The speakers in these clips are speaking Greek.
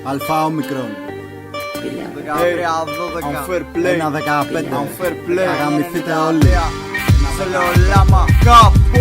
Αλφα όμικρον. Unfair play. Ένα 15. Unfair play. Θα γαμηθείτε όλοι. Σε λέω λάμα.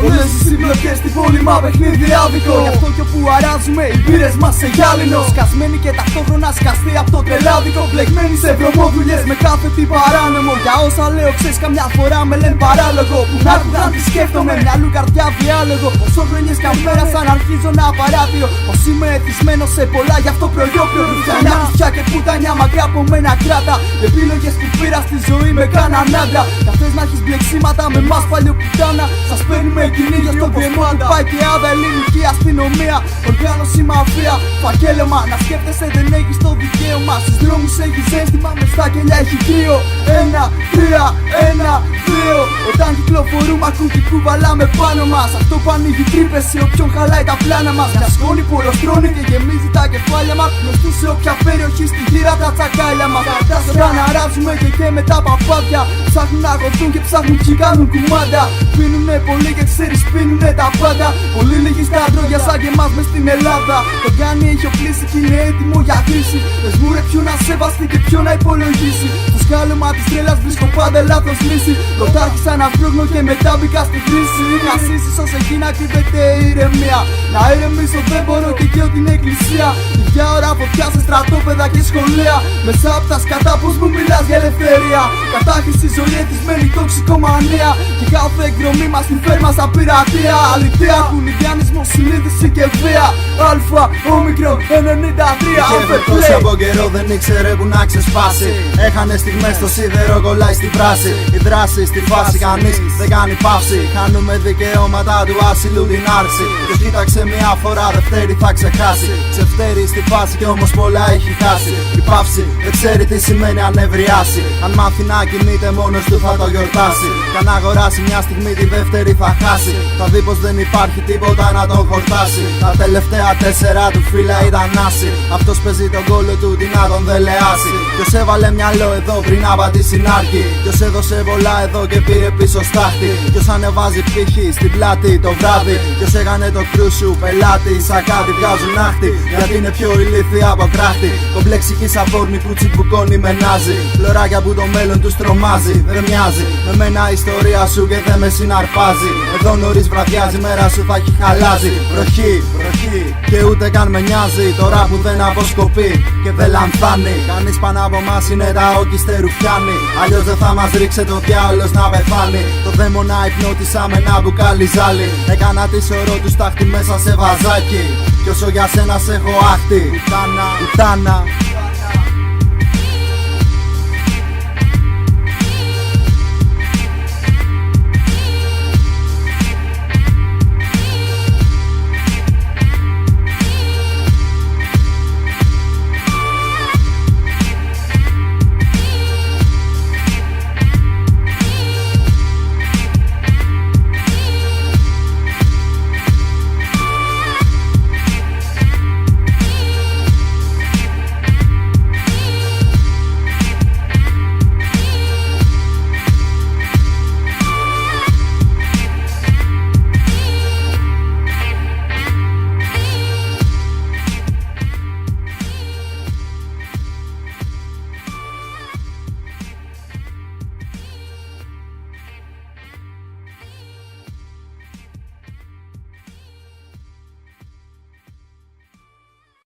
Όλες οι συμπλοκές στην πόλη μα παιχνίδι άδικο. Γι' αυτό κι όπου αράζουμε οι μπύρες μας σε γυάλινο. Σκασμένοι και ταυτόχρονα σκαστεί από το τρελάδικο. Μπλεγμένοι σε βρωμόδουλειες με κάθε τι παράνομο. Για όσα λέω ξέρεις καμιά φορά με λένε παράλογο. Που να άκουγαν τι σκέφτομαι με αλλού καρδιά διάλογο. Όσο χρόνιες καν πέρασαν αρχίζω να παράτηω. Πως είμαι εθισμένος σε πολλά γι' αυτό προϊόπιο. Ρουφιανιά, κουστιά και πουτανιά μακριά από μένα κράτα. Επίλογες που πήρα στη ζωή με κάναν άντρα. Καθές να έχεις μπλεξίματα με μας παλιοπουτάνα. Σας παίρνουμε κυνήγιο στο βιεμό του πάει και άδα. Ελληνική αστυνομία, οργάνωση μαφία. Φακέλωμα, να σκέφτεσαι δεν έχεις το δικαίωμα. Στους δρόμους έχεις αίσθημα, μες στα κελιά έχει κρύο. 1, 3, 1, 2. Όταν κυκλοφορούμε ακούν τι κουβαλάμε πάνω μας. Αυτό που ανοίγει τρύπες σε όποιον χαλάει τα πλάνα μας. Μια σκόνη που ολοστρώνει και γεμίζει τα κεφάλια μας. Γνωστού σε όποια περιοχή στη γύρα τα τσακάλια μας. Όταν αράζουμε και με τα παπάδια. Ψάχνουν να γορτούν και ψάχνουν και κάνουν κουμάντα. Πίνουνε πολύ και ξέρεις πίνουνε τα πάντα. Πολύ λίγοι στα ντρόγια σαν και εμάς μες στην Ελλάδα. Το κάνει έχει οπλίσει και είναι έτοιμο για χρήση. Πες μου ρε ποιο να σεβαστεί και ποιο να υπολογίσει. Στο σκάλωμα της τρέλας βρίσκω πάντα λάθος λύση. Πρωτάρχισα να σπρώχνω και μετά μπήκα στη χρήση. Να σύσεις ως εκεί να κρύβεται η ηρεμία. Να ηρεμήσω δεν μπορώ και καίω την εκκλησία. Για ώρα φωτιά σε στρατόπεδα και σχολεία. Μέσα απ' τα σκατά πως μου μιλάς για ελευθερία. Κατάχρηση ζωή εθισμένη τοξικομανία. Και κάθε εκδρομή μας την φέρμα σαν πειρατεία. Αληθεία, χουλιγιάνισμο, συνείδηση και βία. Αλφα, όμικρον, 93. Και τόσο από καιρό δεν ήξερε που να ξεσπάσει. Έχανε στιγμές στο σίδερο, κολλάει στην πράση. Η δράση στη φάση κανείς δεν κάνει παύση. Χάνουμε δικαιώματα του άσυλου την άρση. Ποιος κοίταξε μια φορά δεύτερη θα ξεχάσει. Ξεφτέρει στη φάση κι όμως πολλά έχει χάσει. Η παύση δεν ξέρει τι σημαίνει αν ευριάσει. Αν μάθει να κινείται μόνος του θα το γιορτάσει. Κι αν αγοράσει μια στιγμή τη δεύτερη θα χάσει. Θα δει πως δεν υπάρχει τίποτα να τον χορτάσει. Τα τελευταία 4 του φύλλα ήταν άση. Αυτός παίζει τον κόλλο του τι να τον δελεάσει. Ποιος έβαλε μυαλό εδώ πριν να πατήσει νάρκη. Ποιος έδωσε πολλά εδώ και πήρε πίσω στάχτη. Ποιος ανεβάζει πύχη στην πλάτη το βράδυ. Ποιος έκανε το κρού σου πελάτη. Σαν κάτι βγάζουν άχτη γιατί είναι πιο ηλίθια από κράχτη. Κομπλεξική σαν φόρνη που τσιμπουκώνει με νάζι. Φλωράκια που το μέλλον τους τρομάζει. Δεν μοιάζει με μένα η ιστορία σου και δεν με συναρπάζει. Εδώ νωρίς βραδιάζει, μέρα σου θα έχει χαλάζει. Βροχή, βροχή και ούτε καν με νοιάζει. Τώρα που δεν αποσκοπεί και δεν λανθάνει. Κανείς πάνω από μας είναι τα όκιστε ρουφιάνοι. Αλλιώς δεν θα μας ρίξε το διάολος να πεθάνει. Το δαίμονα υπνώτισα με ένα μπουκάλι ζάλι. Έκανα τη σωρό του στάχτη μέσα σε βαζάκι. Κι όσο για σένα σε έχω άχτη. Πουτάνα, πουτάνα.